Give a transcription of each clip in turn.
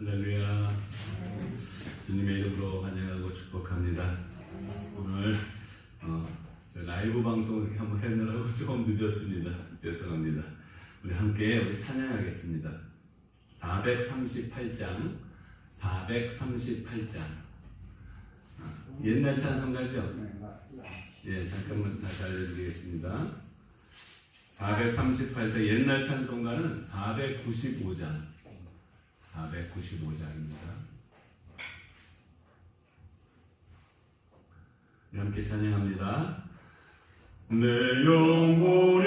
할렐루야. 주님의 이름으로 환영하고 축복합니다. 오늘 저 라이브 방송을 이렇게 한번 해느라고 조금 늦었습니다. 죄송합니다. 우리 찬양하겠습니다. 438장 옛날 찬송가죠? 예, 잠깐만 다시 알려드리겠습니다. 438장 옛날 찬송가는 495장입니다. 함께 찬양합니다. 내 영혼이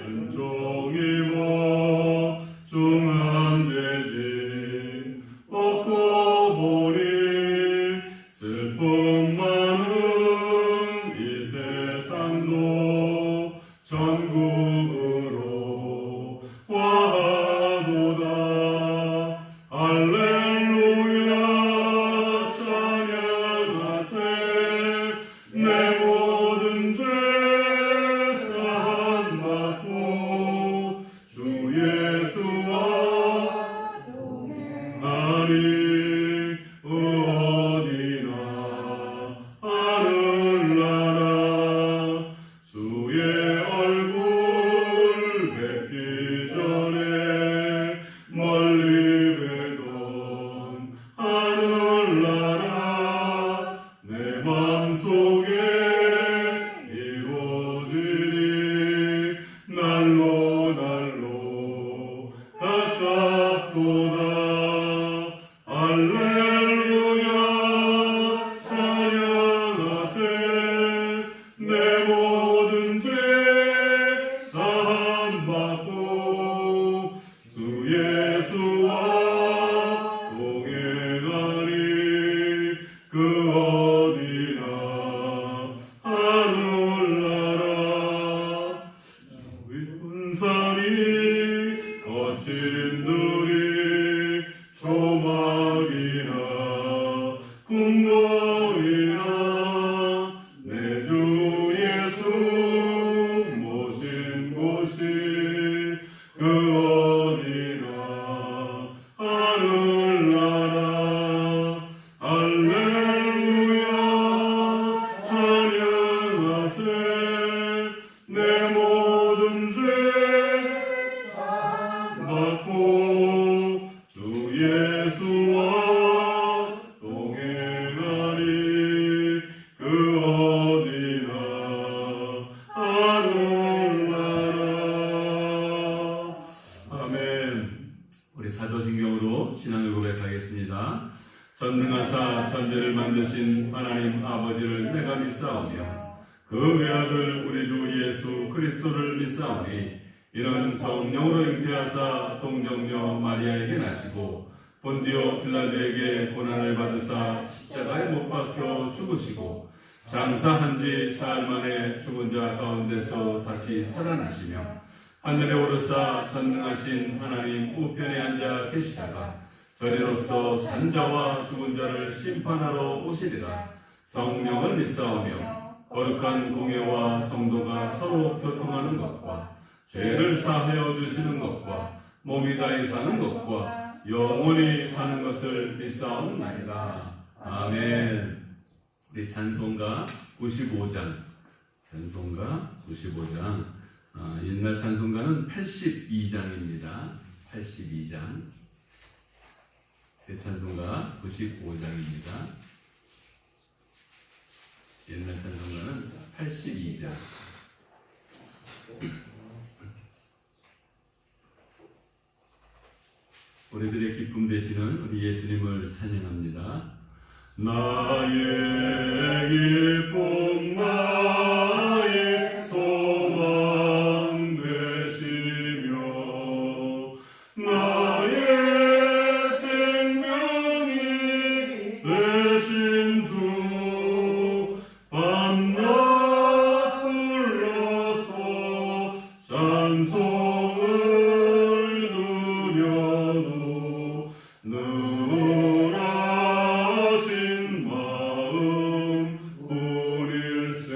은총이고 중한 죄짐 얻고 보니 슬픔 많은 이 세상도 천국으로 와도다. 할렐루야 찬양하세. 내 모든 죄 사함받고 주 예수와 동행하니 어디나 하늘나라 주의 얼굴 뵙기 전에 멀리 뵈던 하늘나라 내 맘속에 이루어지니 날로 가깝도다. 할렐루야 찬양하세. 내 모든 죄 사함받고 주 예수와 동행하니 그 어디나 하늘나라. 좁은 산이 거친 들이 조막이나 궁궐이나 내 주 예수 모신 곳이 그 어디나 하늘나라. 할렐루야 찬양하세. 내 모든 죄 받고 주 예수와 동행하니 그 어디나 하늘나라. 아멘. 우리 사도신경으로 신앙을 고백하겠습니다. 전능하사 천지를 만드신 하나님 아버지를 내가 믿사오며 그 외아들 우리 주 예수 그리스도를 믿사오니 이는 성령으로 잉태하사 동정녀 마리아에게 나시고 본디오 빌라도에게 고난을 받으사 십자가에 못 박혀 죽으시고 장사한 지 사흘 만에 죽은 자 가운데서 다시 살아나시며 하늘에 오르사 전능하신 하나님 우편에 앉아 계시다가 저리로서 산자와 죽은 자를 심판하러 오시리라. 성령을 믿사오며 거룩한 공예와 성도가 서로 교통하는 것과 죄를 사하여 주시는 것과 몸이 다히 사는 것과 영원히 사는 것을 믿사옵나이다. 아멘. 우리 찬송가 95장 옛날 찬송가는 82장입니다. 82장 새 찬송가 95장입니다. 옛날 찬송가는 82장. 우리들의 기쁨 되시는 우리 예수님을 찬양합니다. 나의 기쁨 나의 소망 되시며 나의 생명이 되신 주 밤낮 불러서 찬송을 드려도 늘하신 마음 뿐일세.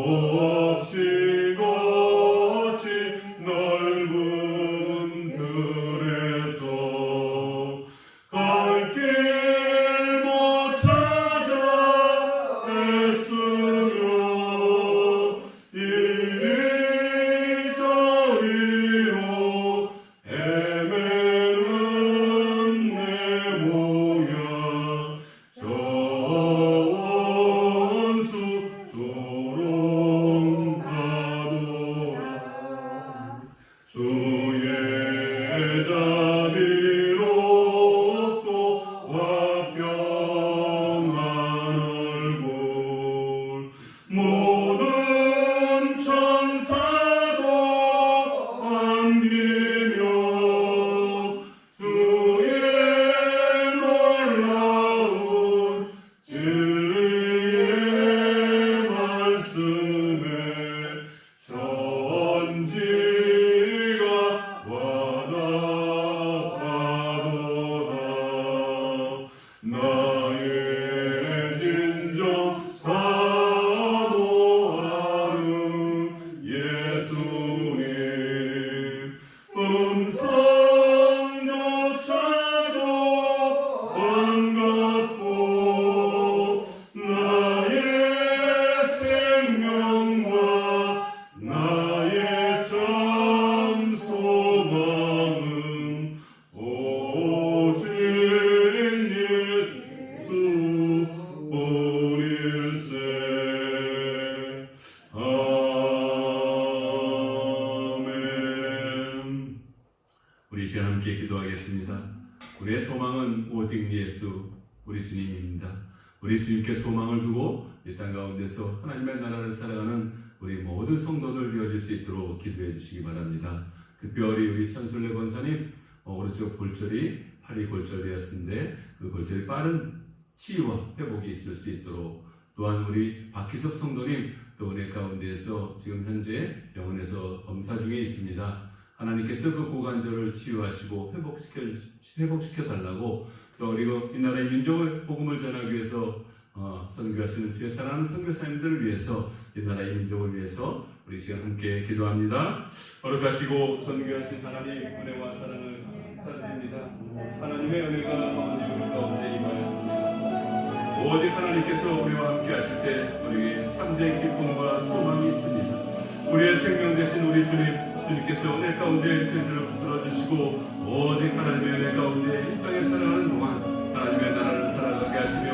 없이 걷지 넓은 들에서 갈 길 못 찾아 애쓰며 이리저리로 헤매는 내 모양 저 원수 조롱하도다 주의 자비롭고 화평한 얼굴 모든 천사도 반기며 주의 놀라운 진리의 말씀에 천지가 와닿아도다 나의 진정 사모하는 예수님 음성조차도 반갑고 나의 생명과 나의 참 소망은 오직 예수 뿐일세. 아멘. 우리 시간 함께 기도하겠습니다. 우리의 소망은 오직 예수, 우리 주님입니다. 우리 주님께 소망을 두고 이 땅 가운데서 하나님의 나라를 살아가는 우리 모든 성도들 되어질 수 있도록 기도해 주시기 바랍니다. 특별히 우리 천술래 권사님 오른쪽 골절이 팔이 골절되었는데 그 골절이 빠른 치유와 회복이 있을 수 있도록, 또한 우리 박희섭 성도님 또 은혜 가운데에서 지금 현재 병원에서 검사 중에 있습니다. 하나님께서 그 고관절을 치유하시고 회복시켜 달라고, 또 그리고 이 나라의 민족을 복음을 전하기 위해서 선교하시는 주의 사랑하는 선교사님들을 위해서, 이 나라의 민족을 위해서 우리 시간 함께 기도합니다. 거룩하시고 존귀하신 하나님, 은혜와 사랑을 감사드립니다. 하나님의 은혜가 우리 가운데 임하였습니다. 오직 하나님께서 우리와 함께 하실 때 우리에게 참된 기쁨과 소망이 있습니다. 우리의 생명 되신 우리 주님께서 은혜 가운데 저희들을 붙들어주시고 오직 하나님의 은혜 가운데 이 땅에 살아가는 동안 하나님의 나라를 살아가게 하시며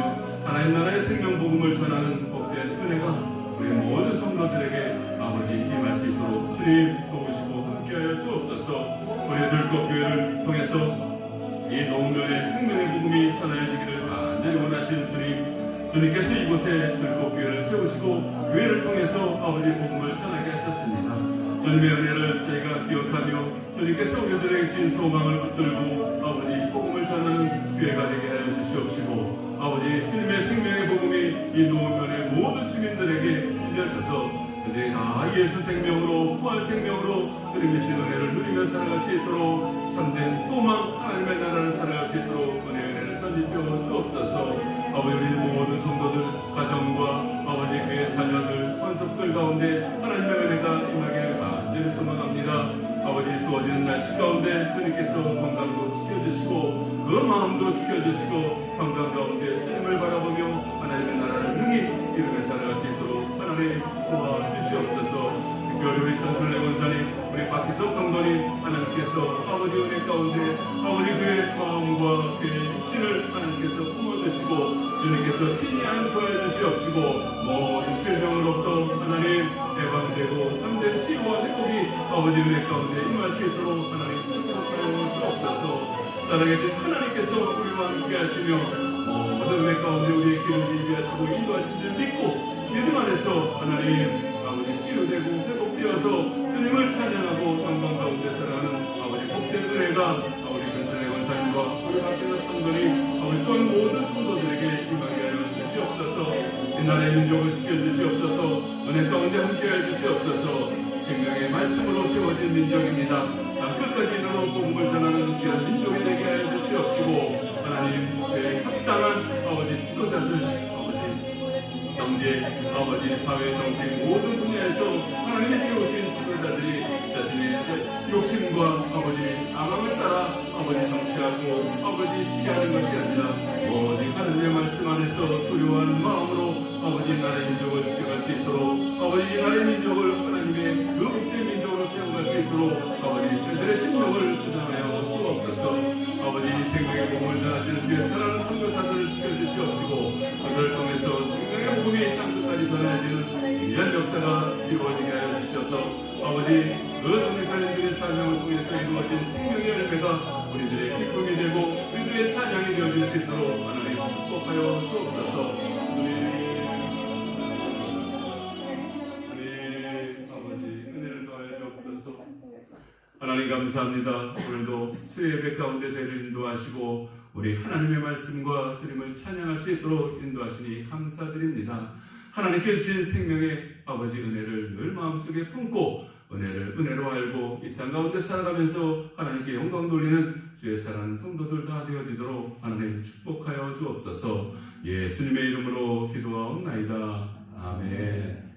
하나님 나라의 생명 복음을 전하는 복된 은혜가 우리 모든 성도들에게 아버지 임할 수 있도록 주님 도우시고 함께하여 주옵소서. 우리 들꽃교회를 통해서 이 노후면의 생명의 복음이 전하여지기를 간절히 원하시는 주님께서 이곳에 들꽃교회를 세우시고 교회를 통해서 아버지 복음을 전하게 하셨습니다. 주님의 은혜를 저희가 기억하며 주님께서 우리들에게 주신 소망을 붙들고 아버지 복음을 전하는 교회가 되게 하여 주시옵시고, 아버지 주님의 생명의 복음이 이 노후면의 모든 주민들에게 들려져서 그들이 다 예수 생명으로 부활 생명으로 주님의 신 은혜를 누리며 살아갈 수 있도록 참된 소망 하나님의 나라를 살아갈 수 있도록 은혜를 던지며 주옵소서. 아버지 우리 모든 성도들 가정과 아버지 그의 자녀들 권속들 가운데 하나님의 은혜가 임하기를 간절히 소망합니다. 아버지 주어지는 날씨 가운데 주님께서 건강도 지켜주시고 그 마음도 지켜주시고 건강 가운데 주님을 바라보며 하나님의 나라를 능히 이루며 살아갈 수 있도록 하나님 도와주시옵소서. 특별히 우리 천술래 권사님, 우리 박희섭 성도님, 하나님께서 아버지 은혜 가운데 아버지 그의 마음과 그의 육신을 하나님께서 품어주시고 주님께서 친히 안수하여 주시옵시고 모든 질병으로부터 하나님 해방되고 참된 치유와 회복이 아버지 은혜 가운데 임할 수 있도록 하나님 축복하여 주옵소서. 살아계신 하나님께서 우리와 함께 하시며 모든 은혜 가운데 우리의 길을 예비하시고 인도하신 줄 믿고 믿음 안에서 하나님 아버지 치유되고 회복되어서 주님을 찬양하고 영광 가운데 살아가는 아버지 복된 은혜가 우리 전설의 권사님과 우리 박희섭 성도님 아버지 또한 모든 성도들에게 임하게 하여 주시옵소서. 이 나라의 민족을 지켜주시옵소서. 은혜 가운데 함께하여 주시옵소서. 생명의 말씀으로 세워진 민족입니다. 끝까지 이르러 복음을 전하는 귀한 민족이 되게 하여 주시옵시고 하나님의 합당한 아버지 지도자들, 아버지 경제, 아버지 사회 정치 모든 가운데서 하나님이 세우신 지도자들이 자신의 욕심과 아버지 아망을 따라 아버지 정치하고 아버지 지배하는 것이 아니라 오직 하나님의 말씀 안에서 두려워하는 마음으로 아버지 나라의 민족을 지켜갈 수 있도록 아버지 이 나라의 민족을 하나님의 그 복된 민족으로 세워갈 수 있도록 아버지 저희들의 심령을 주장하여 주옵소서. 아버지 생명의 복음을 전하시는 주의 사랑하는 선교사들을 지켜주시옵시고 그들을 통해서 생명의 복음이 땅끝까지 전해지는 귀한 역사가 이루어지게 하여 주셔서 아버지 그 선교사님들의 사명을 통해서 이루어진 생명의 열매가 우리들의 기쁨이 되고 우리들의 찬양이 되어질 수 있도록 하나님 축복하여 주옵소서. 아버지 은혜를 더하여 주옵소서. 하나님 감사합니다. 오늘도 수요 예배 가운데 저희를 인도하시고 우리 하나님의 말씀과 주님을 찬양할 수 있도록 인도하시니 감사드립니다. 하나님께 주신 생명의 아버지 은혜를 늘 마음속에 품고 은혜를 은혜로 알고 이 땅 가운데 살아가면서 하나님께 영광 돌리는 주의 사랑하는 성도들 다 되어지도록 하나님 축복하여 주옵소서. 예수님의 이름으로 기도하옵나이다. 아멘.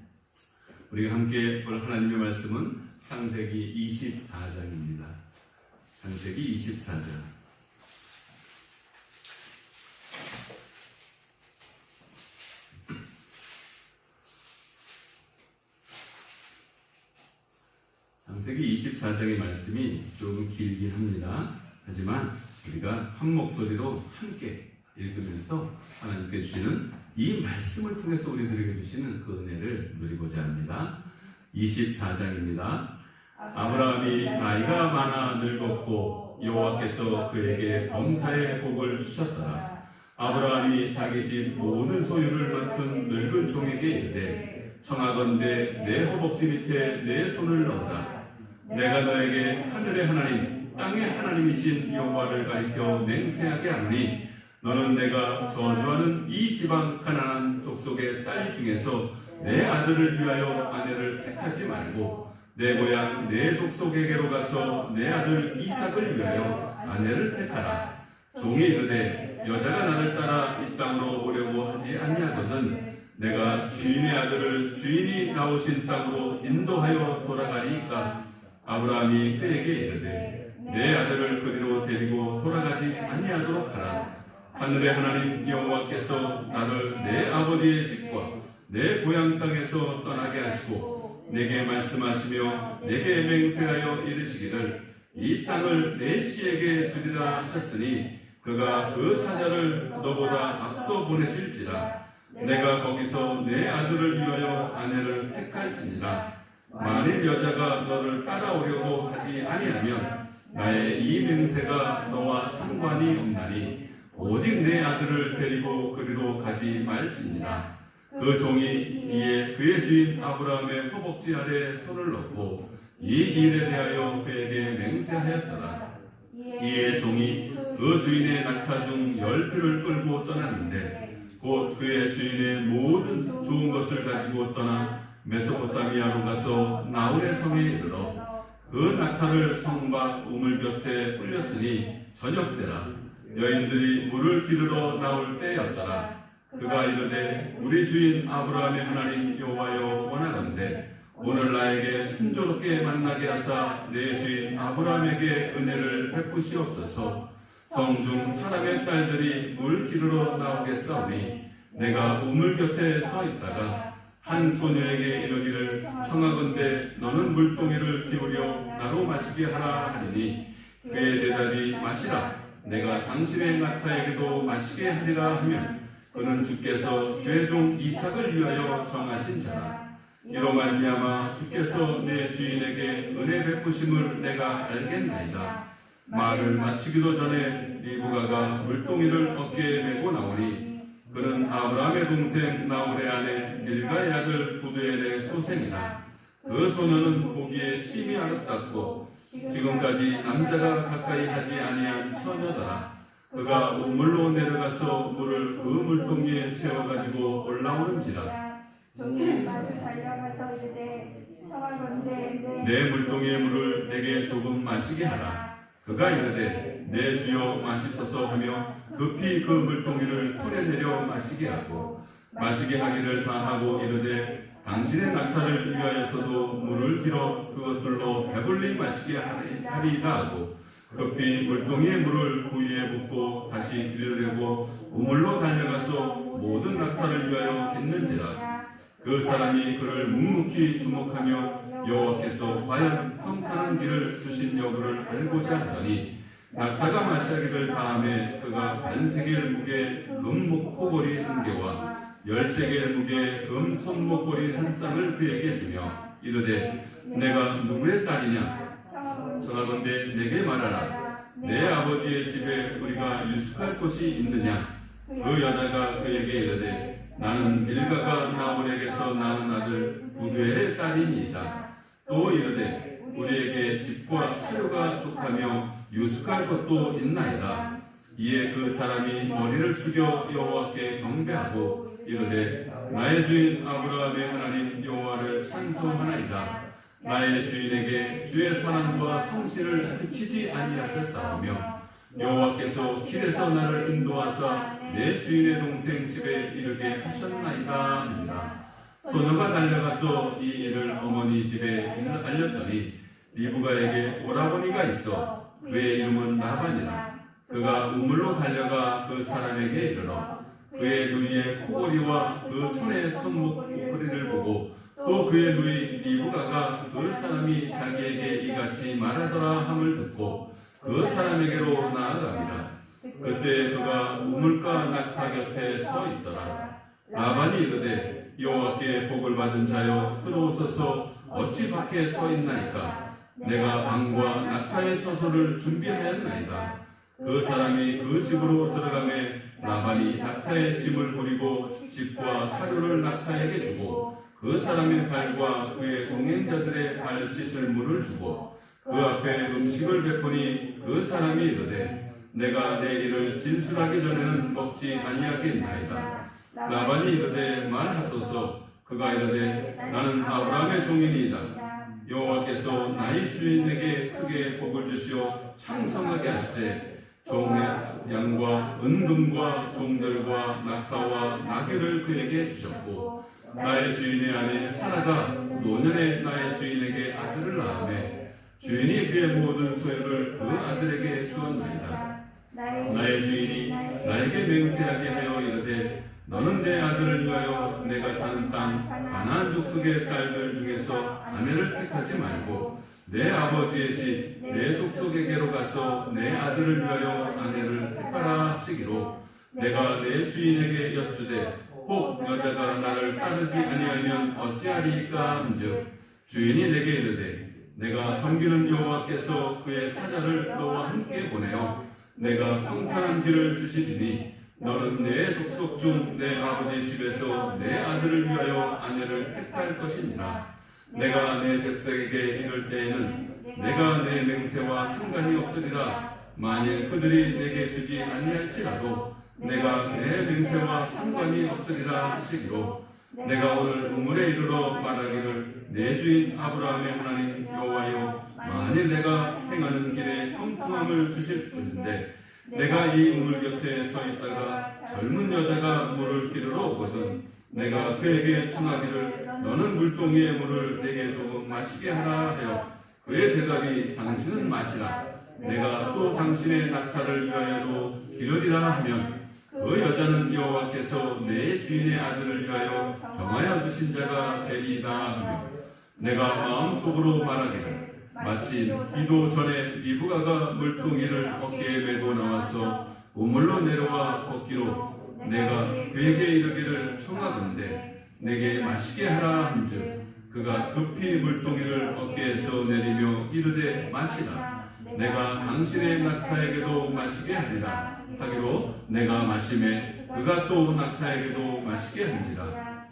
우리가 함께 볼 하나님의 말씀은 창세기 24장입니다. 창세기 24장. 창세기 24장의 말씀이 조금 길긴 합니다. 하지만 우리가 한 목소리로 함께 읽으면서 하나님께 주시는 이 말씀을 통해서 우리들에게 주시는 그 은혜를 누리고자 합니다. 24장입니다. 아브라함이 나이가 많아 늙었고 여호와께서 그에게 범사의 복을 주셨더라. 아브라함이 자기 집 모든 소유를 맡은 늙은 종에게 이르되 청하건대 내 허벅지 밑에 내 손을 넣으라. 내가 너에게 하늘의 하나님 땅의 하나님이신 여호와를 가리켜 맹세하게 하노니 너는 내가 저주하는 이 지방 가나안 족속의 딸 중에서 내 아들을 위하여 아내를 택하지 말고 내 고향 내 족속에게로 가서 내 아들 이삭을 위하여 아내를 택하라. 종이 이르되 여자가 나를 따라 이 땅으로 오려고 하지 아니하거든 내가 주인의 아들을 주인이 나오신 땅으로 인도하여 돌아가리이까. 아브라함이 그에게 이르되 내 아들을 그리로 데리고 돌아가지 아니하도록 하라. 하늘의 하나님 여호와께서 나를 내 아버지의 집과 내 고향 땅에서 떠나게 하시고 내게 말씀하시며 내게 맹세하여 이르시기를 이 땅을 내 씨에게 주리라 하셨으니 그가 그 사자를 너보다 앞서 보내실지라. 내가 거기서 내 아들을 위하여 아내를 택할지니라. 만일 여자가 너를 따라오려고 하지 아니하면 나의 이 맹세가 너와 상관이 없나니 오직 내 아들을 데리고 그리로 가지 말지니라. 그 종이 이에 그의 주인 아브라함의 허벅지 아래 손을 넣고 이 일에 대하여 그에게 맹세하였더라. 이에 종이 그 주인의 낙타 중 10표를 끌고 떠났는데 곧 그의 주인의 모든 좋은 것을 가지고 떠나 메소포타미아로 가서 나홀의 성에 이르러 그 낙타를 성 밖 우물 곁에 꿀렸으니 저녁 때라. 여인들이 물을 기르러 나올 때였더라. 그가 이르되 우리 주인 아브라함의 하나님 여호와여 원하건대 오늘 나에게 순조롭게 만나게 하사 내 주인 아브라함에게 은혜를 베푸시옵소서. 성중 사람의 딸들이 물 기르러 나오겠사오니 내가 우물 곁에 서 있다가 한 소녀에게 이르기를 청하건대 너는 물동이를 기울여 나로 마시게 하라 하리니 그의 대답이 마시라. 내가 당신의 낙타에게도 마시게 하리라 하면 그는 주께서 주의 종 이삭을 위하여 정하신 자라. 이로 말미암아 주께서 내 주인에게 은혜 베푸심을 내가 알겠나이다. 말을 마치기도 전에 리브가가 물동이를 어깨에 메고 나오니 그는 아브라함의 동생 나홀의 아내 밀가의 아들 부두엘의 소생이라. 그 소녀는 보기에 심히 아름답고 지금까지 남자가 가까이 하지 아니한 처녀더라. 그가 우물로 내려가서 물을 그 물동이에 채워가지고 올라오는지라. 종이 말을 달려가서 이르되 청하건대 내 물동이의 물을 내게 조금 마시게 하라. 그가 이르되 내 주여 마시소서 하며 급히 그 물동이를 손에 내려 마시게 하고 마시게 하기를 다하고 이르되 당신의 낙타를 위하여서도 물을 길어 그것들로 배불리 마시게 하리라 하고 급히 물동이의 물을 구이에 붓고 다시 길을 내고 우물로 달려가서 모든 낙타를 위하여 깃는지라. 그 사람이 그를 묵묵히 주목하며 여호와께서 과연 평탄한 길을 주신 여부를 알고자 하더니 낙타가 마시기를 다음에 그가 반세겔 무게 금 코골이 한 개와 13개의 무게 금 손목걸이 한 쌍을 그에게 주며 이르되 내가 누구의 딸이냐? 청하건대 내게 말하라. 내 아버지의 집에 우리가 유숙할 곳이 있느냐? 그 여자가 그에게 이르되 나는 밀가가 나홀에게서 낳은 아들 부두엘의 딸이니이다. 또 이르되 우리에게 집과 사료가 족하며 유숙할 것도 있나이다. 이에 그 사람이 머리를 숙여 여호와께 경배하고 이르되 나의 주인 아브라함의 하나님 여호와를 찬송하나이다. 나의 주인에게 주의 사랑과 성실을 그치지 아니하셨사오며 여호와께서 길에서 나를 인도하사 내 주인의 동생 집에 이르게 하셨나이다 하니라. 소녀가 달려가서 이 일을 어머니 집에 알렸더니 리브가에게 오라버니가 있어 그의 이름은 라반이라. 그가 우물로 달려가 그 사람에게 이르러 그의 누이의 코골이와 그 손의 손목걸이를 보고 또 그의 누이 리브가가 그 사람이 자기에게 이같이 말하더라 함을 듣고 그 사람에게로 나아갑니다. 그때 그가 우물가 낙타 곁에 서 있더라. 라반이 이르되 여호와께 복을 받은 자여 들어오소서 어찌 밖에 서 있나이까? 내가 방과 낙타의 처소를 준비하였나이다. 그 사람이 그 집으로 들어가매 라반이 낙타의 짐을 버리고 집과 사료를 낙타에게 주고 그 사람의 발과 그의 동행자들의 발 씻을 물을 주고 그 앞에 음식을 베푸니 그 사람이 이르되 내가 내 일을 진술하기 전에는 먹지 아니하겠나이다. 라반이 이르되 말하소서. 그가 이르되 나는 아브라함의 종이니이다. 여호와께서 나의 주인에게 크게 복을 주시어 창성하게 하시되 종의 양과 은금과 종들과 낙타와 나귀를 그에게 주셨고 나의 주인의 아내 사라가 노년에 나의 주인에게 아들을 낳으매 주인이 그의 모든 소유를 그 아들에게 주었나이다. 나의 주인이 나에게 맹세하게 하여 이르되 너는 내 아들을 위하여 내가 사는 땅 가나안 족속의 딸들 중에서 아내를 택하지 말고 내 아버지의 집 내 족속에게로 가서 내 아들을 위하여 아내를 택하라 하시기로 내가 내 주인에게 여쭈되 혹 여자가 나를 따르지 아니하면 어찌하리이까 한즉 주인이 내게 이르되 내가 섬기는 여호와께서 그의 사자를 너와 함께 보내어 내가 평탄한 길을 주시리니 너는 내 족속 중 내 아버지 집에서 내 아들을 위하여 아내를 택할 것이니라. 내가 내 족속에게 이를 때에는 내가 내 맹세와 상관이 없으리라. 만일 그들이 내게 주지 아니할지라도 내가 내 맹세와 상관이 없으리라 하시기로 내가 오늘 우물에 이르러 말하기를 내 주인 아브라함의 하나님 여호와여 만일 내가 행하는 길에 형통함을 주실 것인데 내가 이 우물 곁에 서 있다가 젊은 여자가 물을 기르러 오거든 내가 그에게 청하기를 너는 물동이의 물을 내게 조금 마시게 하라 하여 그의 대답이 당신은 마시라. 내가 또 당신의 낙타를 위하여도 기르리라 하면 그 여자는 여호와께서 내 주인의 아들을 위하여 정하여 주신 자가 되리이다 하며 내가 마음속으로 말하기를 마침 기도 전에 리브가가 물동이를 어깨에 메고 나와서 우물로 내려와 걷기로 내가 그에게 이르기를 청하건대 내게 마시게 하라 한즉 그가 급히 물동이를 어깨에서 내리며 이르되 마시라. 내가 당신의 낙타에게도 마시게 하리라 하기로 내가 마심에 그가 또 낙타에게도 마시게 한지라.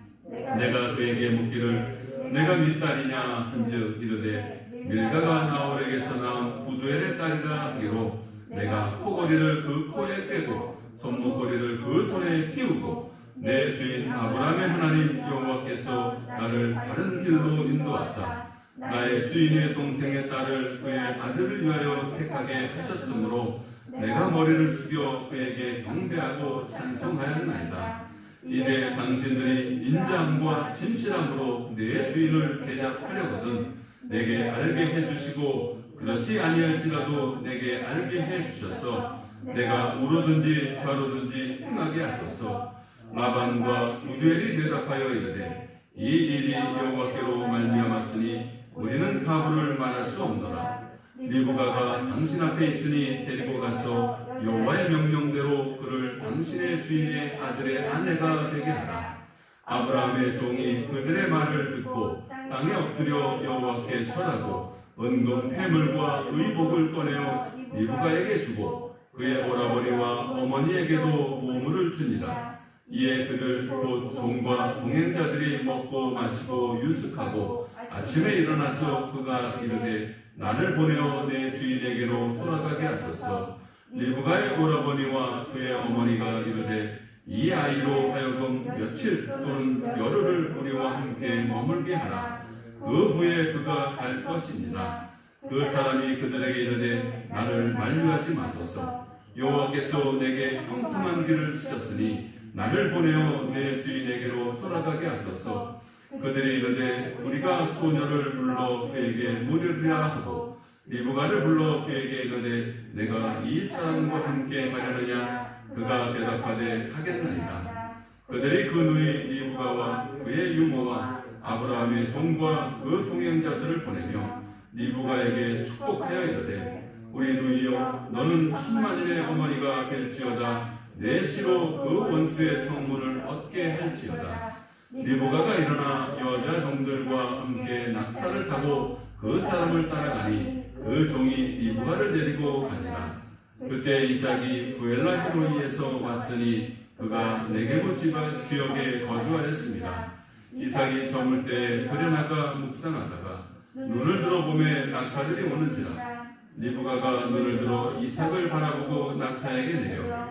내가 그에게 묻기를 내가 네 딸이냐 한즉 이르되 밀가가 나홀에게서 낳은 부두엘의 딸이라 하기로 내가 코걸이를 그 코에 빼고 손목걸이를 그 손에 끼우고 내 주인 아브라함의 하나님 여호와께서 나를 바른 길로 인도하사 나의 주인의 동생의 딸을 그의 아들을 위하여 택하게 하셨으므로 내가 머리를 숙여 그에게 경배하고 찬송하였나이다. 이제 당신들이 인자함과 진실함으로 내 주인을 대접하려거든 내게 알게 해주시고 그렇지 아니할지라도 내게 알게 해주셔서 내가 우로든지 좌로든지 행하게 하소서. 라반과 무두엘이 대답하여 이르되 이 일이 여호와께로 말미암았으니 우리는 가부를 말할 수 없노라. 리브가가 당신 앞에 있으니 데리고 가서 여호와의 명령대로 그를 당신의 주인의 아들의 아내가 되게 하라. 아브라함의 종이 그들의 말을 듣고 땅에 엎드려 여호와께 절하고 은금 해물과 의복을 꺼내어 리브가에게 주고 그의 오라버니와 어머니에게도 보물을 주니라. 이에 그들 곧 종과 동행자들이 먹고 마시고 유숙하고 아침에 일어나서 그가 이르되 나를 보내어 내 주인에게로 돌아가게 하소서. 리브가의 오라버니와 그의 어머니가 이르되 이 아이로 하여금 며칠 또는 열흘을 우리와 함께 머물게 하라. 그 후에 그가 갈 것이니라. 그 사람이 그들에게 이르되 나를 만류하지 마소서. 여호와께서 내게 형통한 길을 주셨으니 나를 보내어 내 주인에게로 돌아가게 하소서. 그들이 이르되 우리가 소녀를 불러 그에게 물으리라 하고 리브가를 불러 그에게 이르되 내가 이 사람과 함께 가려느냐. 그가 대답하되 가겠나이다. 그들이 그 누이 리브가와 그의 유모와 아브라함의 종과 그 동행자들을 보내며 리브가에게 축복하여 이르되 우리 누이여 너는 천만인의 어머니가 될지어다. 내 시로 그 원수의 성문을 얻게 할지어다. 리브가가 일어나 여자 종들과 함께 낙타를 타고 그 사람을 따라가니 그 종이 리브가를 데리고 가니라. 그때 이삭이 부엘라 헤로이에서 왔으니 그가 네게부 지역에 거주하였습니다. 이삭이 저물 때 들여나가 묵상하다가 눈을 들어보매 낙타들이 오는지라. 리브가가 눈을 들어 이삭을 바라보고 낙타에게 내려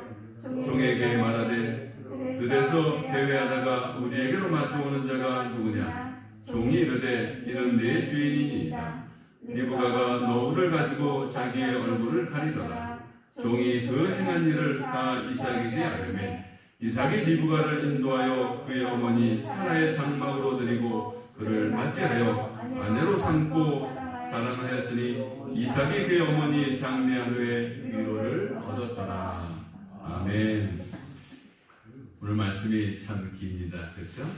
종에게 말하되 그대서 대회하다가 우리에게로 마주오는 자가 누구냐. 종이 이르되 이는 내 주인이니이다. 리브가가 너울을 가지고 자기의 얼굴을 가리더라. 종이 그 행한 일을 다 이삭에게 아뢰매 이삭이 리브가를 인도하여 그의 어머니 사라의 장막으로 드리고 그를 맞이하여 아내로 삼고 사랑하였으니 이삭이 그의 어머니 장례한 후에 위로를 얻었더라. 아멘. 오늘 말씀이 참 깁니다. 그렇죠?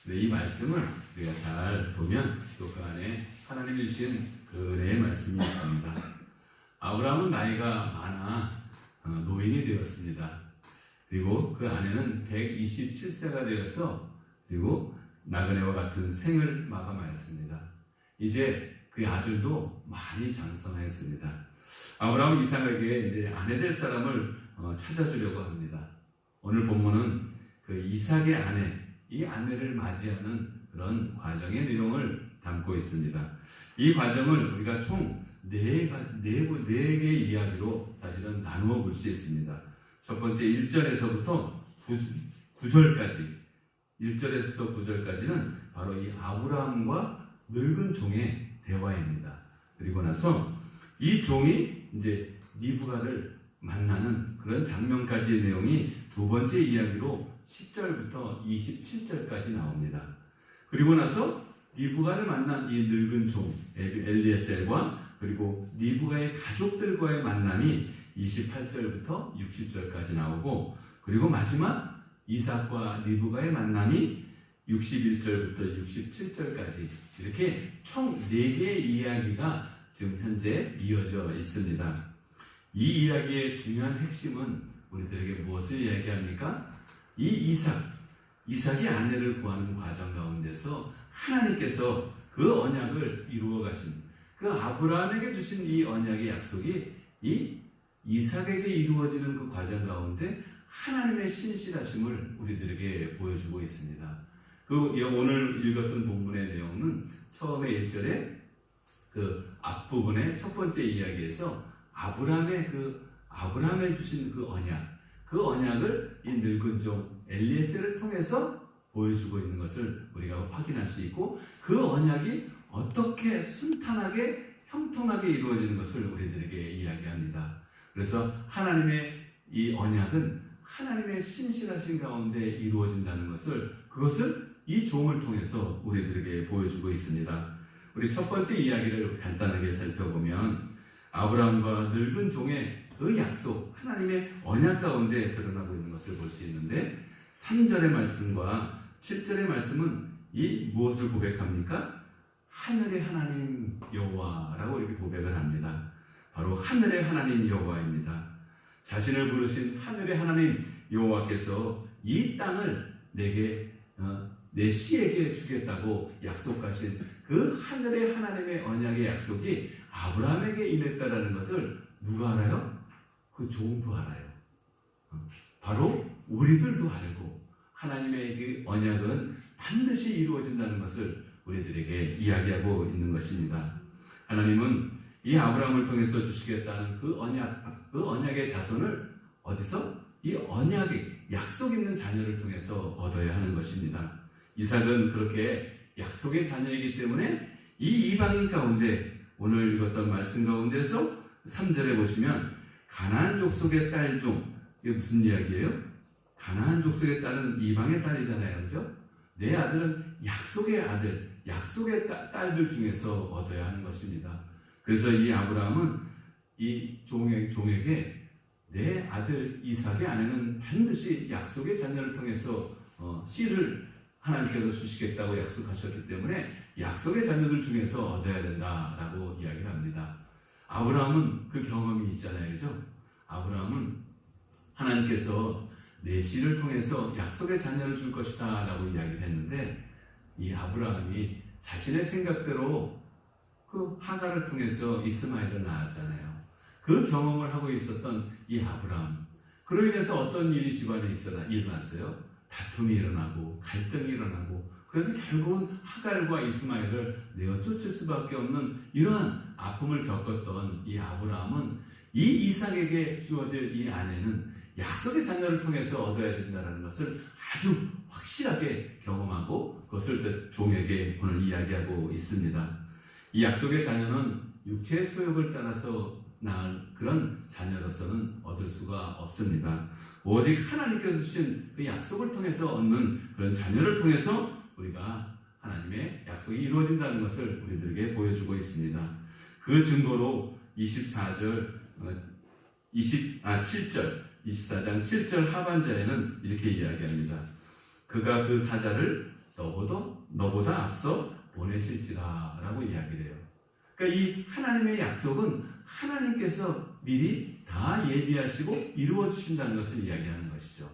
근데 이 말씀을 우리가 잘 보면 또 그 안에 하나님이 주신 그 은혜의 말씀이 있습니다. 아브라함은 나이가 많아 노인이 되었습니다. 그리고 그 아내는 127세가 되어서 그리고 나그네와 같은 생을 마감하였습니다. 이제 그의 아들도 많이 장성하였습니다. 아브라함은 이삭에게 이제 아내 될 사람을 찾아주려고 합니다. 오늘 본문은 그 이삭의 아내, 이 아내를 맞이하는 그런 과정의 내용을 담고 있습니다. 이 과정을 우리가 총 네 개의 이야기로 사실은 나누어 볼 수 있습니다. 첫 번째 1절에서부터 9절까지, 1절에서부터 9절까지는 바로 이 아브라함과 늙은 종의 대화입니다. 그리고 나서 이 종이 이제 리브가를 만나는 그런 장면까지의 내용이 두 번째 이야기로 10절부터 27절까지 나옵니다. 그리고 나서 리브가를 만난 이 늙은 종 엘리에셀과 그리고 리브가의 가족들과의 만남이 28절부터 60절까지 나오고 그리고 마지막 이삭과 리브가의 만남이 61절부터 67절까지 이렇게 총 4개의 이야기가 지금 현재 이어져 있습니다. 이 이야기의 중요한 핵심은 우리들에게 무엇을 이야기합니까? 이 이삭이 아내를 구하는 과정 가운데서 하나님께서 그 언약을 이루어 가신 그 아브라함에게 주신 이 언약의 약속이 이 이삭에게 이루어지는 그 과정 가운데 하나님의 신실하심을 우리들에게 보여주고 있습니다. 그 오늘 읽었던 본문의 내용은 처음에 1절에 그 앞부분의 첫 번째 이야기에서 아브라함에 주신 그 언약을 이 늙은 종 엘리에셀을 통해서 보여주고 있는 것을 우리가 확인할 수 있고 그 언약이 어떻게 순탄하게 형통하게 이루어지는 것을 우리들에게 이야기합니다. 그래서 하나님의 이 언약은 하나님의 신실하신 가운데 이루어진다는 것을, 그것을 이 종을 통해서 우리들에게 보여주고 있습니다. 우리 첫 번째 이야기를 간단하게 살펴보면 아브라함과 늙은 종의 그 약속, 하나님의 언약 가운데 드러나고 있는 것을 볼 수 있는데 3절의 말씀과 7절의 말씀은 이 무엇을 고백합니까? 하늘의 하나님 여호와라고 이렇게 고백을 합니다. 바로 하늘의 하나님 여호와입니다. 자신을 부르신 하늘의 하나님 여호와께서 이 땅을 내게 내 씨에게 주겠다고 약속하신 그 하늘의 하나님의 언약의 약속이 아브라함에게 임했다라는 것을 누가 알아요? 그 종도 알아요. 바로 우리들도 알고 하나님의 그 언약은 반드시 이루어진다는 것을 우리들에게 이야기하고 있는 것입니다. 하나님은 이 아브라함을 통해서 주시겠다는 그 언약의 자손을 어디서? 이 언약의 약속 있는 자녀를 통해서 얻어야 하는 것입니다. 이삭은 그렇게 약속의 자녀이기 때문에 이 이방인 가운데 오늘 읽었던 말씀 가운데서 3절에 보시면 가나안 족속의 딸 중, 이게 무슨 이야기예요? 가나안 족속의 딸은 이방의 딸이잖아요, 그죠? 내 아들은 약속의 아들, 약속의 딸들 중에서 얻어야 하는 것입니다. 그래서 이 아브라함은 이 종에게 내 아들 이삭의 아내는 반드시 약속의 자녀를 통해서 씨를 하나님께서 주시겠다고 약속하셨기 때문에 약속의 자녀들 중에서 얻어야 된다라고 이야기를 합니다. 아브라함은 그 경험이 있잖아요, 그죠? 아브라함은 하나님께서 내 씨를 통해서 약속의 자녀를 줄 것이다 라고 이야기를 했는데 이 아브라함이 자신의 생각대로 그 하갈을 통해서 이스마엘을 낳았잖아요. 그 경험을 하고 있었던 이 아브라함, 그로 인해서 어떤 일이 집안에 일어났어요? 다툼이 일어나고 갈등이 일어나고, 그래서 결국은 하갈과 이스마엘을 내어 쫓을 수밖에 없는 이러한 아픔을 겪었던 이 아브라함은 이 이삭에게 주어질 이 아내는 약속의 자녀를 통해서 얻어야 된다는 것을 아주 확실하게 경험하고 그것을 종에게 오늘 이야기하고 있습니다. 이 약속의 자녀는 육체의 소욕을 따라서 낳은 그런 자녀로서는 얻을 수가 없습니다. 오직 하나님께서 주신 그 약속을 통해서 얻는 그런 자녀를 통해서 우리가 하나님의 약속이 이루어진다는 것을 우리들에게 보여주고 있습니다. 그 증거로 7절 24장 7절 하반자에는 이렇게 이야기합니다. 그가 그 사자를 너보다 앞서 보내실지라 라고 이야기를 해요. 그러니까 이 하나님의 약속은 하나님께서 미리 다 예비하시고 이루어 주신다는 것을 이야기하는 것이죠.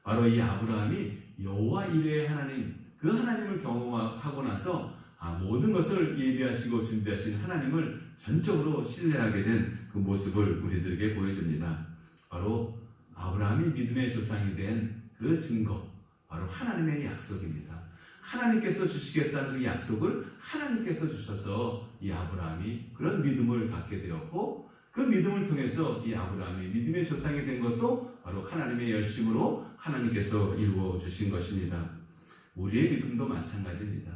바로 이 아브라함이 여호와 이레의 하나님, 그 하나님을 경험하고 나서 모든 것을 예비하시고 준비하신 하나님을 전적으로 신뢰하게 된 그 모습을 우리들에게 보여줍니다. 바로 아브라함이 믿음의 조상이 된 그 증거, 바로 하나님의 약속입니다. 하나님께서 주시겠다는 그 약속을 하나님께서 주셔서 이 아브라함이 그런 믿음을 갖게 되었고, 그 믿음을 통해서 이 아브라함이 믿음의 조상이 된 것도 바로 하나님의 열심으로 하나님께서 이루어 주신 것입니다. 우리의 믿음도 마찬가지입니다.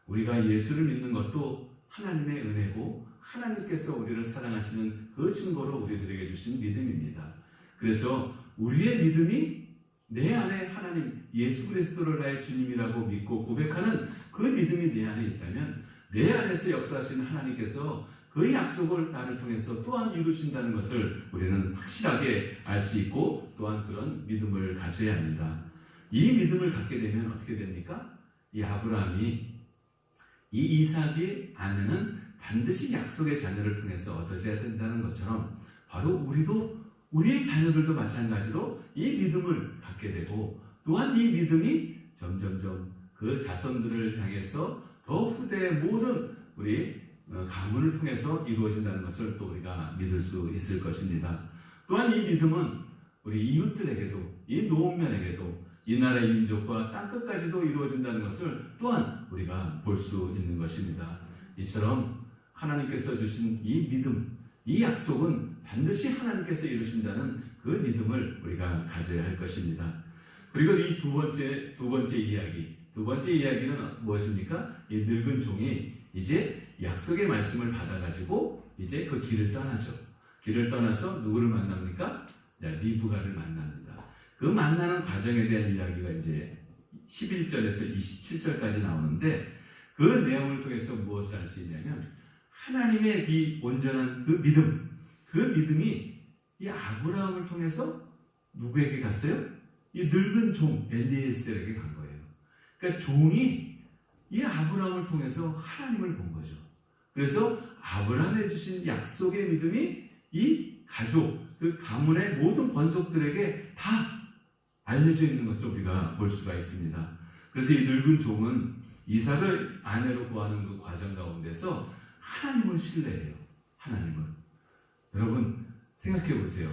우리가 예수를 믿는 것도 하나님의 은혜고 하나님께서 우리를 사랑하시는 그 증거로 우리들에게 주신 믿음입니다. 그래서 우리의 믿음이 내 안에 하나님 예수 그리스도를 나의 주님이라고 믿고 고백하는 그 믿음이 내 안에 있다면 내 안에서 역사하시는 하나님께서 그 약속을 나를 통해서 또한 이루신다는 것을 우리는 확실하게 알 수 있고 또한 그런 믿음을 가져야 합니다. 이 믿음을 갖게 되면 어떻게 됩니까? 이 아브라함이 이 이삭의 아내는 반드시 약속의 자녀를 통해서 얻어져야 된다는 것처럼 바로 우리의 자녀들도 마찬가지로 이 믿음을 갖게 되고 또한 이 믿음이 점점점 그 자손들을 향해서 더 후대의 모든 우리 가문을 통해서 이루어진다는 것을 또 우리가 믿을 수 있을 것입니다. 또한 이 믿음은 우리 이웃들에게도 이 노원면에게도 이 나라의 민족과 땅끝까지도 이루어진다는 것을 또한 우리가 볼 수 있는 것입니다. 이처럼 하나님께서 주신 이 믿음, 이 약속은 반드시 하나님께서 이루신다는 그 믿음을 우리가 가져야 할 것입니다. 그리고 이 두 번째 이야기는 무엇입니까? 이 늙은 종이 이제 약속의 말씀을 받아가지고 이제 그 길을 떠나죠. 길을 떠나서 누구를 만납니까? 리브가를 만납니다. 그 만나는 과정에 대한 이야기가 이제 11절에서 27절까지 나오는데 그 내용을 통해서 무엇을 알 수 있냐면 하나님의 이 온전한 그 믿음이 이 아브라함을 통해서 누구에게 갔어요? 이 늙은 종 엘리에셀에게 간 거예요. 그러니까 종이 이 아브라함을 통해서 하나님을 본 거죠. 그래서 아브라함에 주신 약속의 믿음이 이 가족, 그 가문의 모든 권속들에게 다 알려져 있는 것을 우리가 볼 수가 있습니다. 그래서 이 늙은 종은 이삭을 아내로 구하는 그 과정 가운데서 하나님을 신뢰해요. 하나님을. 여러분 생각해 보세요.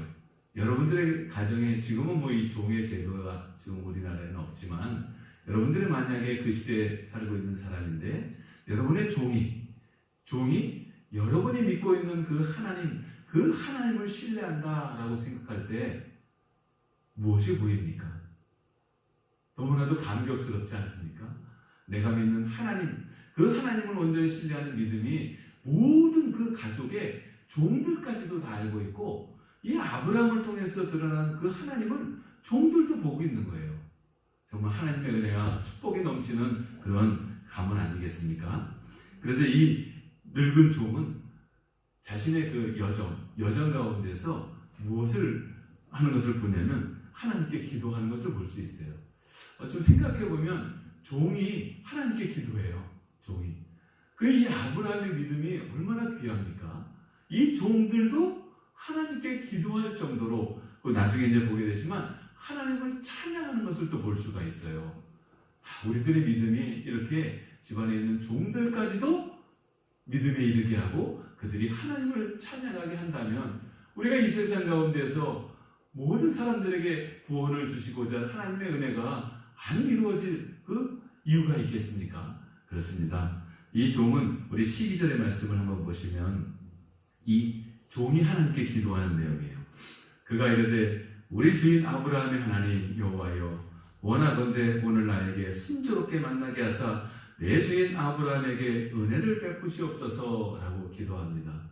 여러분들의 가정에 지금은 뭐 이 종의 제도가 지금 우리나라에는 없지만 여러분들이 만약에 그 시대에 살고 있는 사람인데 여러분의 종이 여러분이 믿고 있는 그 하나님을 신뢰한다라고 생각할 때 무엇이 보입니까? 너무나도 감격스럽지 않습니까? 내가 믿는 하나님, 그 하나님을 온전히 신뢰하는 믿음이 모든 그 가족의 종들까지도 다 알고 있고 이 아브라함을 통해서 드러난 그 하나님을 종들도 보고 있는 거예요. 정말 하나님의 은혜와 축복이 넘치는 그런 가문 아니겠습니까? 그래서 이 늙은 종은 자신의 그 여정 가운데서 무엇을 하는 것을 보냐면 하나님께 기도하는 것을 볼 수 있어요. 좀 생각해 보면 종이 하나님께 기도해요. 종이. 이 아브라함의 믿음이 얼마나 귀합니까? 이 종들도 하나님께 기도할 정도로 나중에 이제 보게 되지만 하나님을 찬양하는 것을 또 볼 수가 있어요. 우리들의 믿음이 이렇게 집안에 있는 종들까지도 믿음에 이르게 하고 그들이 하나님을 찬양하게 한다면 우리가 이 세상 가운데서 모든 사람들에게 구원을 주시고자 하나님의 은혜가 안 이루어질 그 이유가 있겠습니까? 그렇습니다. 이 종은 우리 12절의 말씀을 한번 보시면 이 종이 하나님께 기도하는 내용이에요. 그가 이르되 우리 주인 아브라함의 하나님 여호와여 원하건대 오늘 나에게 순조롭게 만나게 하사 내 주인 아브라함에게 은혜를 베푸시옵소서라고 기도합니다.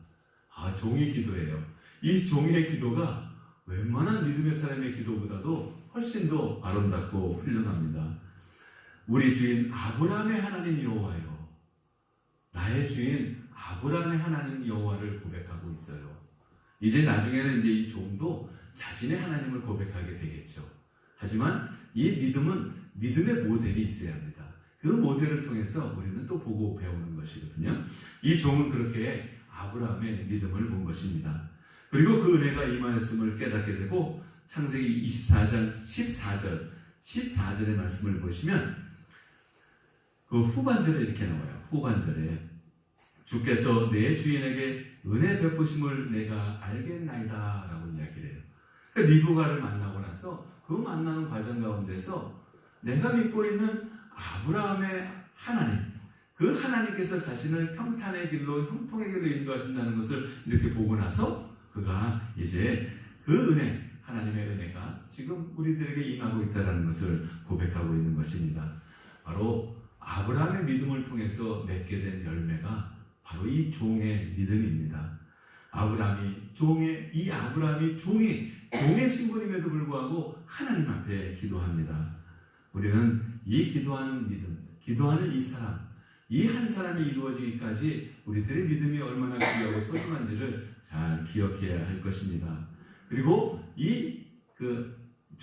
종이 기도해요. 이 종의 기도가 웬만한 믿음의 사람의 기도보다도 훨씬 더 아름답고 훌륭합니다. 우리 주인 아브라함의 하나님 여호와여, 나의 주인 아브라함의 하나님 여호와를 고백하고 있어요. 이제 나중에는 이제 이 종도 자신의 하나님을 고백하게 되겠죠. 하지만 이 믿음은 믿음의 모델이 있어야 합니다. 그 모델을 통해서 우리는 또 보고 배우는 것이거든요. 이 종은 그렇게 아브라함의 믿음을 본 것입니다. 그리고 그 은혜가 임하였음을 깨닫게 되고 창세기 24장 14절의 말씀을 보시면 그 후반절에 이렇게 나와요. 후반절에 주께서 내 주인에게 은혜 베푸심을 내가 알겠나이다 라고 이야기를 해요. 그러니까 리브가를 만나고 나서 그 만나는 과정 가운데서 내가 믿고 있는 아브라함의 하나님, 그 하나님께서 자신을 평탄의 길로 형통의 길로 인도하신다는 것을 이렇게 보고 나서 그가 이제 그 은혜, 하나님의 은혜가 지금 우리들에게 임하고 있다는 것을 고백하고 있는 것입니다. 바로 아브라함의 믿음을 통해서 맺게 된 열매가 바로 이 종의 믿음입니다. 아브라함이 종의 신분임에도 불구하고 하나님 앞에 기도합니다. 우리는 이 기도하는 믿음, 기도하는 이 사람, 이 한 사람이 이루어지기까지 우리들의 믿음이 얼마나 귀하고 소중한지를 잘 기억해야 할 것입니다. 그리고 이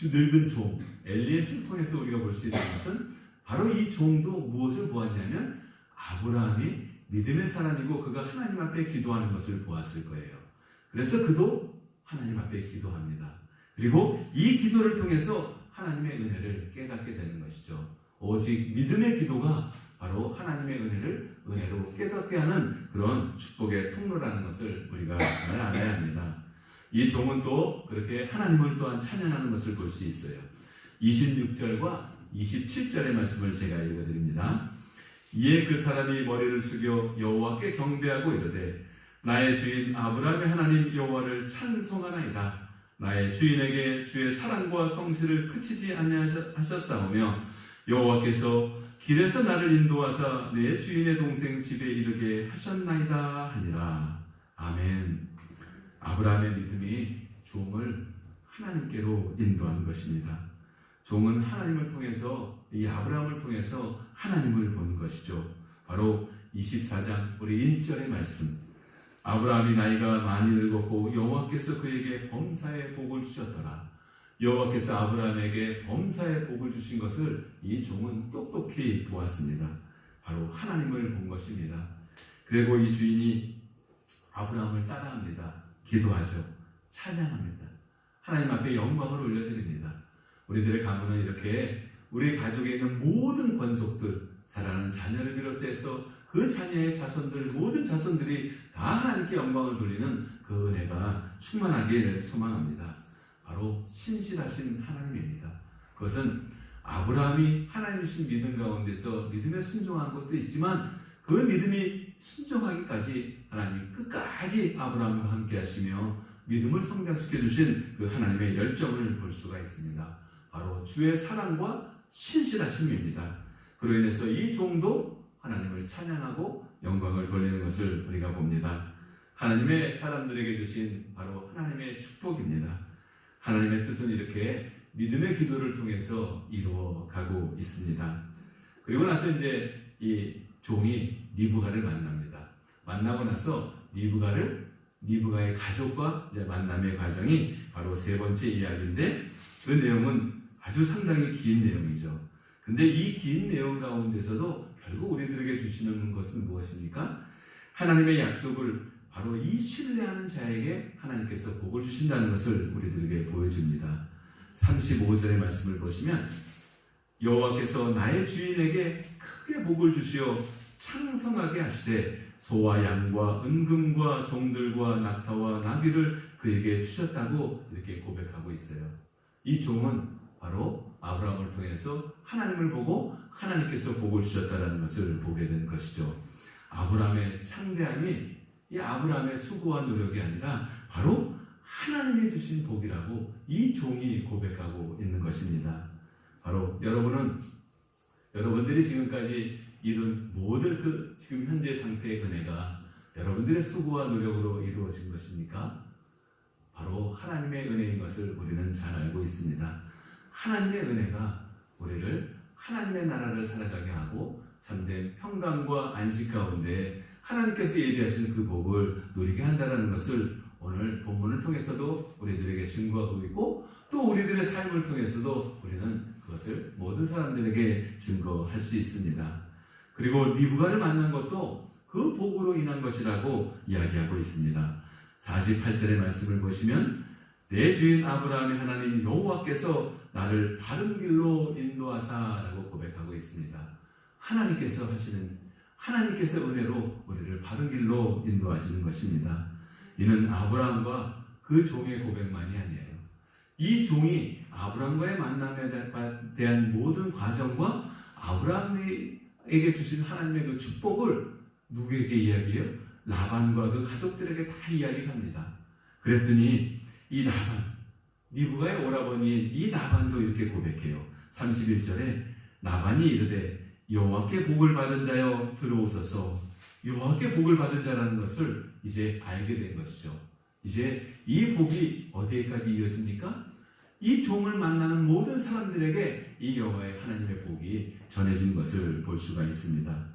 늙은 종 엘리에스를 통해서 우리가 볼 수 있는 것은 바로 이 종도 무엇을 보았냐면 아브라함이 믿음의 사람이고 그가 하나님 앞에 기도하는 것을 보았을 거예요. 그래서 그도 하나님 앞에 기도합니다. 그리고 이 기도를 통해서 하나님의 은혜를 깨닫게 되는 것이죠. 오직 믿음의 기도가 바로 하나님의 은혜로 깨닫게 하는 그런 축복의 통로라는 것을 우리가 잘 알아야 합니다. 이 종은 또 그렇게 하나님을 또한 찬양하는 것을 볼 수 있어요. 26절과 27절의 말씀을 제가 읽어드립니다. 이에 그 사람이 머리를 숙여 여호와께 경배하고 이르되 나의 주인 아브라함의 하나님 여호와를 찬송하나이다. 나의 주인에게 주의 사랑과 성실을 그치지 아니하셨사오며 여호와께서 길에서 나를 인도하사 내 주인의 동생 집에 이르게 하셨나이다 하니라. 아멘. 아브라함의 믿음이 종을 하나님께로 인도한 것입니다. 종은 하나님을 통해서, 이 아브라함을 통해서 하나님을 본 것이죠. 바로 24장 우리 1절의 말씀. 아브라함이 나이가 많이 늙었고 여호와께서 그에게 범사의 복을 주셨더라. 여호와께서 아브라함에게 범사의 복을 주신 것을 이 종은 똑똑히 보았습니다. 바로 하나님을 본 것입니다. 그리고 이 주인이 아브라함을 따라합니다. 기도하죠. 찬양합니다. 하나님 앞에 영광을 올려드립니다. 우리들의 가문은 이렇게 우리 가족에 있는 모든 권속들, 사랑하는 자녀를 비롯해서 그 자녀의 자손들, 모든 자손들이 다 하나님께 영광을 돌리는 그 은혜가 충만하길 소망합니다. 바로 신실하신 하나님입니다. 그것은 아브라함이 하나님 주신 믿음 가운데서 믿음에 순종한 것도 있지만 그 믿음이 순종하기까지 하나님이 끝까지 아브라함과 함께 하시며 믿음을 성장시켜 주신 그 하나님의 열정을 볼 수가 있습니다. 바로 주의 사랑과 신실하심입니다. 그로 인해서 이 종도 하나님을 찬양하고 영광을 돌리는 것을 우리가 봅니다. 하나님의 사람들에게 주신 바로 하나님의 축복입니다. 하나님의 뜻은 이렇게 믿음의 기도를 통해서 이루어가고 있습니다. 그리고 나서 이제 이 종이 리브가를 만납니다. 만나고 나서 리브가의 가족과 이제 만남의 과정이 바로 세 번째 이야기인데 그 내용은 아주 상당히 긴 내용이죠. 근데 이 긴 내용 가운데서도 결국 우리들에게 주시는 것은 무엇입니까? 하나님의 약속을 바로 이 신뢰하는 자에게 하나님께서 복을 주신다는 것을 우리들에게 보여줍니다. 35절의 말씀을 보시면 여호와께서 나의 주인에게 크게 복을 주시어 창성하게 하시되 소와 양과 은금과 종들과 낙타와 나귀를 그에게 주셨다고 이렇게 고백하고 있어요. 이 종은 바로 아브라함을 통해서 하나님을 보고 하나님께서 복을 주셨다는 것을 보게 된 것이죠. 아브라함의 창대함이 이 아브라함의 수고와 노력이 아니라 바로 하나님이 주신 복이라고 이 종이 고백하고 있는 것입니다. 바로 여러분들이 지금까지 이룬 모든 그 지금 현재 상태의 은혜가 여러분들의 수고와 노력으로 이루어진 것입니까? 바로 하나님의 은혜인 것을 우리는 잘 알고 있습니다. 하나님의 은혜가 우리를 하나님의 나라를 살아가게 하고 참된 평강과 안식 가운데 하나님께서 예비하신 그 복을 누리게 한다는 것을 오늘 본문을 통해서도 우리들에게 증거하고 있고 또 우리들의 삶을 통해서도 우리는 그것을 모든 사람들에게 증거할 수 있습니다. 그리고 리브가를 만난 것도 그 복으로 인한 것이라고 이야기하고 있습니다. 48절의 말씀을 보시면 내 주인 아브라함의 하나님 여호와께서 나를 바른 길로 인도하사라고 고백하고 있습니다. 하나님께서 은혜로 우리를 바른 길로 인도하시는 것입니다. 이는 아브라함과 그 종의 고백만이 아니에요. 이 종이 아브라함과의 만남에 대한 모든 과정과 아브라함에게 주신 하나님의 그 축복을 누구에게 이야기해요? 라반과 그 가족들에게 다 이야기합니다. 그랬더니 이 라반, 리브가의 오라버니인 이 라반도 이렇게 고백해요. 31절에 라반이 이르되 여호와께 복을 받은 자여 들어오소서. 여호와께 복을 받은 자라는 것을 이제 알게 된 것이죠. 이제 이 복이 어디에까지 이어집니까? 이 종을 만나는 모든 사람들에게 이 여호와의 하나님의 복이 전해진 것을 볼 수가 있습니다.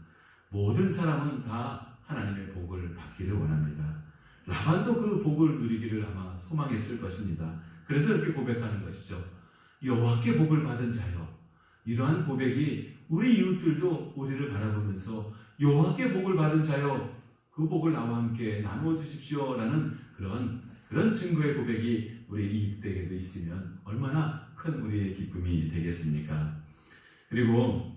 모든 사람은 다 하나님의 복을 받기를 원합니다. 라반도 그 복을 누리기를 아마 소망했을 것입니다. 그래서 이렇게 고백하는 것이죠. 여호와께 복을 받은 자여. 이러한 고백이 우리 이웃들도 우리를 바라보면서 여호와께 복을 받은 자여, 그 복을 나와 함께 나누어 주십시오 라는 그런 증거의 고백이 우리 이웃에게도 있으면 얼마나 큰 우리의 기쁨이 되겠습니까? 그리고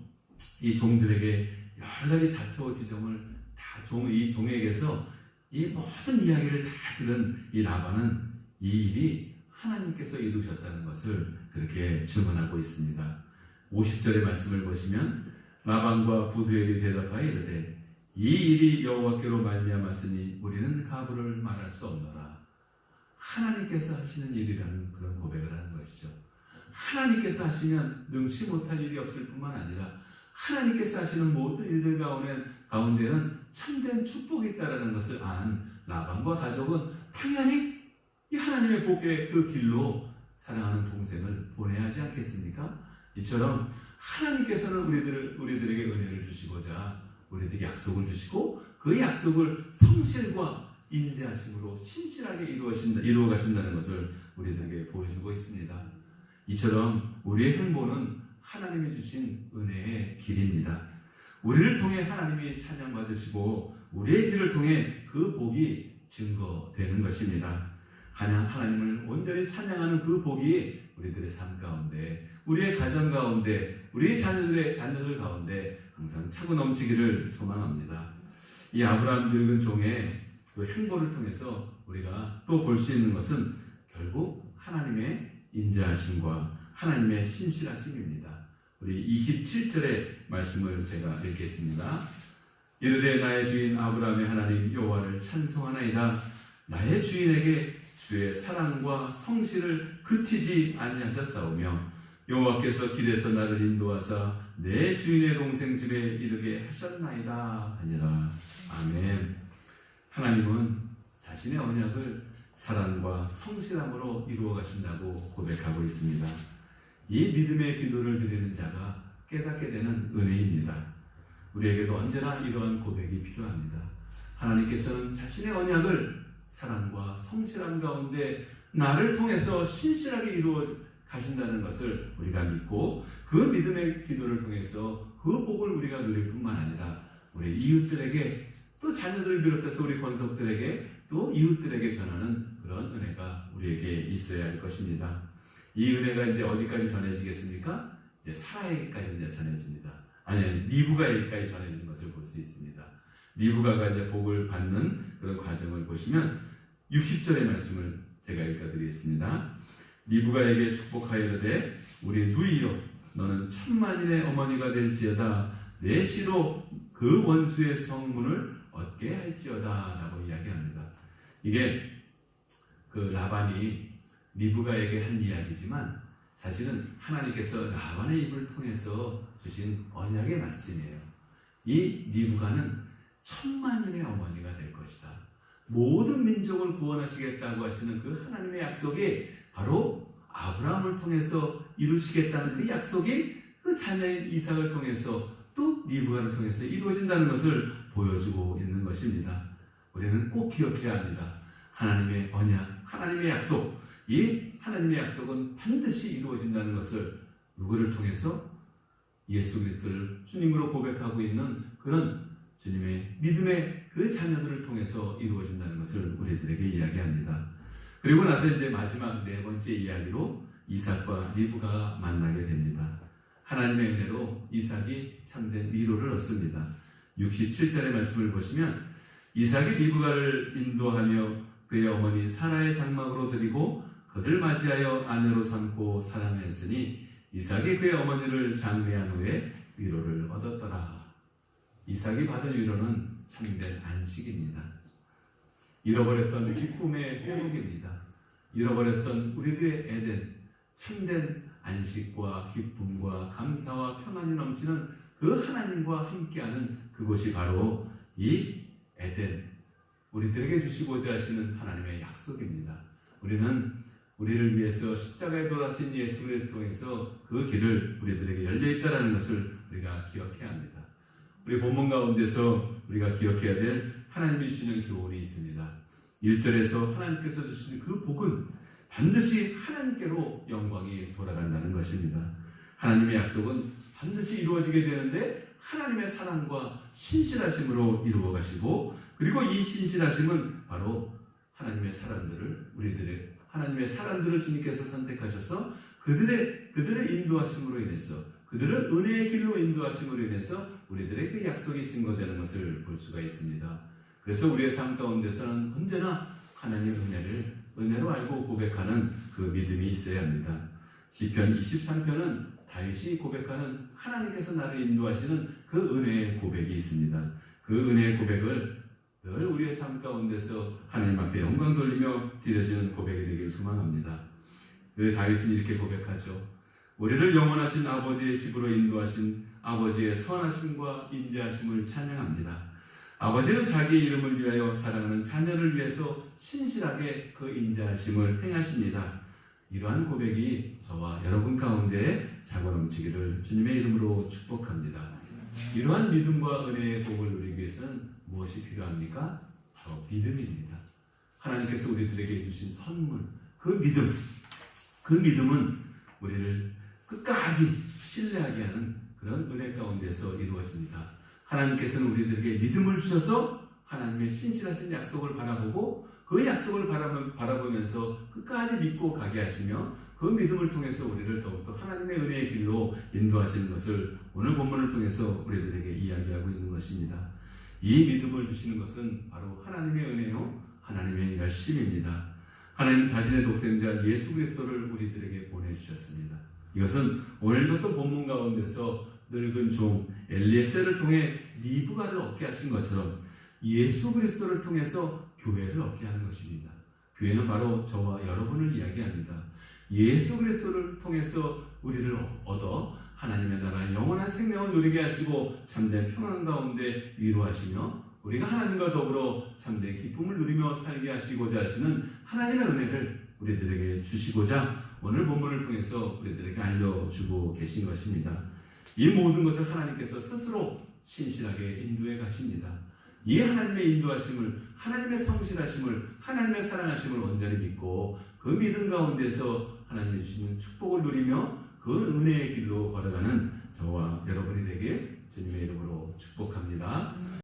이 종들에게 여러 가지 자초지종을 다 이 종에게서 이 모든 이야기를 다 들은 이 라반은 이 일이 하나님께서 이루셨다는 것을 그렇게 증언하고 있습니다. 50절의 말씀을 보시면 라반과 부두엘이 대답하여 이르되 이 일이 여호와께로 말미암았으니 우리는 가부를 말할 수 없노라. 하나님께서 하시는 일이라는 그런 고백을 하는 것이죠. 하나님께서 하시면 능치 못할 일이 없을 뿐만 아니라 하나님께서 하시는 모든 일들 가운데는 참된 축복이 있다는 것을 안 라반과 가족은 당연히 이 하나님의 복의 그 길로 사랑하는 동생을 보내야 하지 않겠습니까? 이처럼 하나님께서는 우리들에게 은혜를 주시고자 우리들에게 약속을 주시고 그 약속을 성실과 인자하심으로 신실하게 이루어 가신다는 것을 우리들에게 보여주고 있습니다. 이처럼 우리의 행보는 하나님이 주신 은혜의 길입니다. 우리를 통해 하나님이 찬양받으시고 우리의 길을 통해 그 복이 증거되는 것입니다. 하나님을 온전히 찬양하는 그 복이 우리들의 삶 가운데, 우리의 가정 가운데, 우리의 자녀들 가운데 항상 차고 넘치기를 소망합니다. 이 아브라함 늙은 종의 그 행보를 통해서 우리가 또 볼 수 있는 것은 결국 하나님의 인자하심과 하나님의 신실하심입니다. 우리 27절의 말씀을 제가 읽겠습니다. 이르되 나의 주인 아브라함의 하나님 여호와를 찬송하나이다. 나의 주인에게 주의 사랑과 성실을 그치지 아니하셨사오며 여호와께서 길에서 나를 인도하사 내 주인의 동생 집에 이르게 하셨나이다 하니라. 아멘. 하나님은 자신의 언약을 사랑과 성실함으로 이루어 가신다고 고백하고 있습니다. 이 믿음의 기도를 드리는 자가 깨닫게 되는 은혜입니다. 우리에게도 언제나 이러한 고백이 필요합니다. 하나님께서는 자신의 언약을 사랑과 성실함 가운데 나를 통해서 신실하게 이루어 가신다는 것을 우리가 믿고 그 믿음의 기도를 통해서 그 복을 우리가 누릴 뿐만 아니라 우리 이웃들에게 또 자녀들을 비롯해서 우리 권속들에게 또 이웃들에게 전하는 그런 은혜가 우리에게 있어야 할 것입니다. 이 은혜가 이제 어디까지 전해지겠습니까? 이제 사라에게까지 이제 전해집니다. 아니, 리브가에게까지 전해지는 것을 볼 수 있습니다. 리브가가 이제 복을 받는 그런 과정을 보시면 60절의 말씀을 제가 읽어드리겠습니다. 리브가에게 축복하여 이르되 우리 누이여 너는 천만인의 어머니가 될지어다 내 씨로 그 원수의 성문을 얻게 할지어다 라고 이야기합니다. 이게 그 라반이 리브가에게 한 이야기지만 사실은 하나님께서 라반의 입을 통해서 주신 언약의 말씀이에요. 이 리브가는 천만인의 어머니가 될 것이다. 모든 민족을 구원하시겠다고 하시는 그 하나님의 약속이 바로 아브라함을 통해서 이루시겠다는 그 약속이 그 자녀인 이삭을 통해서 또 리브가를 통해서 이루어진다는 것을 보여주고 있는 것입니다. 우리는 꼭 기억해야 합니다. 하나님의 언약, 하나님의 약속, 이 하나님의 약속은 반드시 이루어진다는 것을 누구를 통해서? 예수 그리스도를 주님으로 고백하고 있는 그런 주님의 믿음의 그 자녀들을 통해서 이루어진다는 것을 우리들에게 이야기합니다. 그리고 나서 이제 마지막 네 번째 이야기로 이삭과 리브가가 만나게 됩니다. 하나님의 은혜로 이삭이 참된 위로를 얻습니다. 67절의 말씀을 보시면 이삭이 리브가를 인도하며 그의 어머니 사라의 장막으로 드리고 그를 맞이하여 아내로 삼고 사랑하였으니 이삭이 그의 어머니를 장례한 후에 위로를 얻었더라. 이삭이 받은 위로는 참된 안식입니다. 잃어버렸던 기쁨의 회복입니다. 잃어버렸던 우리들의 에덴, 참된 안식과 기쁨과 감사와 평안이 넘치는 그 하나님과 함께하는 그곳이 바로 이 에덴, 우리들에게 주시고자 하시는 하나님의 약속입니다. 우리는 우리를 위해서 십자가에 돌아가신 예수 그리스도를 통해서 그 길을 우리들에게 열려있다는 것을 우리가 기억해야 합니다. 우리 본문 가운데서 우리가 기억해야 될 하나님이 주시는 교훈이 있습니다. 1절에서 하나님께서 주시는 그 복은 반드시 하나님께로 영광이 돌아간다는 것입니다. 하나님의 약속은 반드시 이루어지게 되는데 하나님의 사랑과 신실하심으로 이루어 가시고 그리고 이 신실하심은 바로 하나님의 사람들을 주님께서 선택하셔서 그들의 인도하심으로 인해서 그들을 은혜의 길로 인도하심으로 인해서 우리들의 그 약속이 증거되는 것을 볼 수가 있습니다. 그래서 우리의 삶 가운데서는 언제나 하나님의 은혜로 알고 고백하는 그 믿음이 있어야 합니다. 시편 23편은 다윗이 고백하는 하나님께서 나를 인도하시는 그 은혜의 고백이 있습니다. 그 은혜의 고백을 늘 우리의 삶 가운데서 하나님 앞에 영광 돌리며 드려지는 고백이 되기를 소망합니다. 그 다윗은 이렇게 고백하죠. 우리를 영원하신 아버지의 집으로 인도하신 아버지의 선하심과 인자하심을 찬양합니다. 아버지는 자기 이름을 위하여 사랑하는 자녀를 위해서 신실하게 그 인자하심을 행하십니다. 이러한 고백이 저와 여러분 가운데 자고 넘치기를 주님의 이름으로 축복합니다. 이러한 믿음과 은혜의 복을 누리기 위해서는 무엇이 필요합니까? 바로 믿음입니다. 하나님께서 우리들에게 주신 선물, 그 믿음은 우리를 끝까지 신뢰하게 하는 그런 은혜 가운데서 이루어집니다. 하나님께서는 우리들에게 믿음을 주셔서 하나님의 신실하신 약속을 바라보고 그 약속을 바라보면서 끝까지 믿고 가게 하시며 그 믿음을 통해서 우리를 더욱더 하나님의 은혜의 길로 인도하시는 것을 오늘 본문을 통해서 우리들에게 이야기하고 있는 것입니다. 이 믿음을 주시는 것은 바로 하나님의 은혜요, 하나님의 열심입니다. 하나님 자신의 독생자 예수 그리스도를 우리들에게 보내주셨습니다. 이것은 오늘도 또 본문 가운데서 늙은 종 엘리에셀을 통해 리브가를 얻게 하신 것처럼 예수 그리스도를 통해서 교회를 얻게 하는 것입니다. 교회는 바로 저와 여러분을 이야기합니다. 예수 그리스도를 통해서 우리를 얻어 하나님의 나라 영원한 생명을 누리게 하시고 참된 평안 가운데 위로하시며 우리가 하나님과 더불어 참된 기쁨을 누리며 살게 하시고자 하시는 하나님의 은혜를 우리들에게 주시고자 오늘 본문을 통해서 우리들에게 알려주고 계신 것입니다. 이 모든 것을 하나님께서 스스로 신실하게 인도해 가십니다. 이 하나님의 인도하심을, 하나님의 성실하심을, 하나님의 사랑하심을 온전히 믿고 그 믿음 가운데서 하나님이 주시는 축복을 누리며 그 은혜의 길로 걸어가는 저와 여러분이 되길 주님의 이름으로 축복합니다.